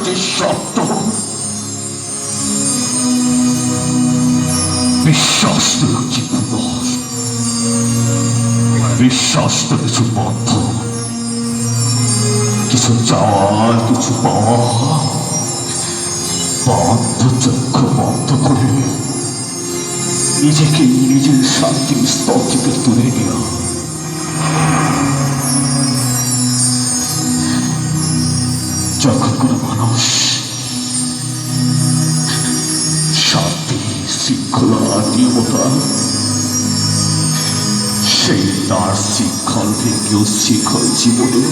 যে শব্দ, বিশ্বাস তো জীবন, বিশ্বাস তো কিছু বদ্ধ, কিছু চাওয়ার কিছু পাওয়া, বদ্ধ চক্ষু বন্ধ করে নিজেকে নিজের শান্তির স্তর থেকে তুলে নেওয়া। যখন কোনো মানুষ শান্তি শৃঙ্খলা নিয়মতা সেই তার শৃঙ্খল ভেঙেও শৃঙ্খল জীবনে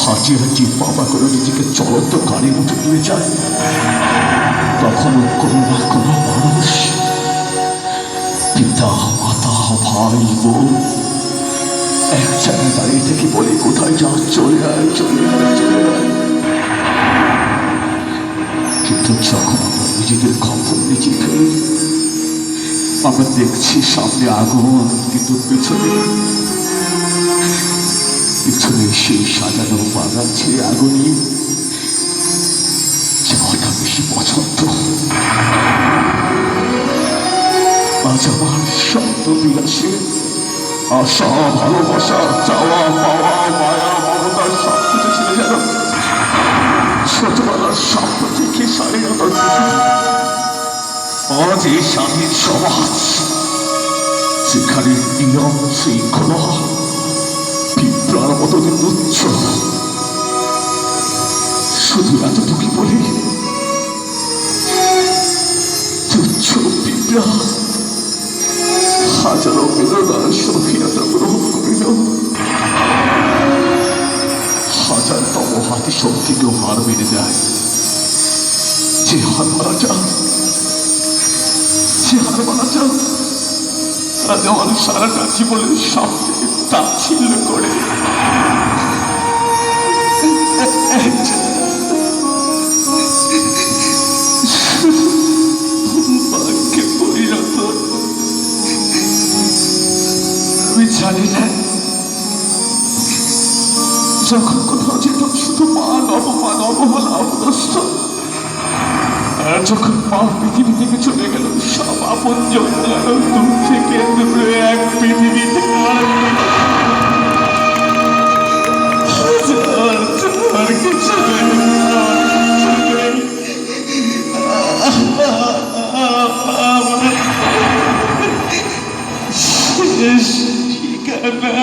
হাঁটি হাঁটি বাবা করে নিজেকে চলন্ত গাড়ির মতো নিয়ে যায়, তখনও কোনো না কোনো মানুষ, পিতা মাতা ভাই বোন এক জায়গায় দাঁড়িয়ে থেকে বলে, কোথায় যাও, চলে আয় চলে আয় চলে আয়। কিন্তু যখন আমরা নিজেদের খবর নিজে ফেলি, আমরা দেখছি সামনে আগুন, কিন্তু পেছনে পিছনে সেই সাজানো বাগান ছেড়ে আগুনই যাওয়াটা বেশি পছন্দ। আজ আমার শব্দ বিলাসে আশা ভালোবাসা চাওয়া পাওয়া মায়া মমতার সব কিছু ছিল যেন ছোটবেলার স্বপ্ন থেকে স্বাধীনতার দিকে। আজ এই স্বাধীন সমাজ যেখানে নিয়ম শৃঙ্খলা পিঁপড়ার মতো তুচ্ছ, শুধু এতটুকু বলি, তুচ্ছ পিঁপড়া হাজারো বেদনার স্বাধীনতা গ্রহণ করিল, হাজারতম হাতি শক্তিকেও হার মেনে দেয়। যে হার মারা যান, যে হার মারা যান, আজ আমার সারাটা জীবনের সামনে তাচ্ছিল্য করে ভাগ্যে পরিণত। আমি জানি না যখন কোথাও যেতাম শুধু মান অপমান অবহেলা অবদস্ত, আর যখন মা পৃথিবী থেকে চলে গেল সব আপন জন যেন দূর থেকে দূরে এক পৃথিবী থেকে আর কিছু শেষ ঠিকানা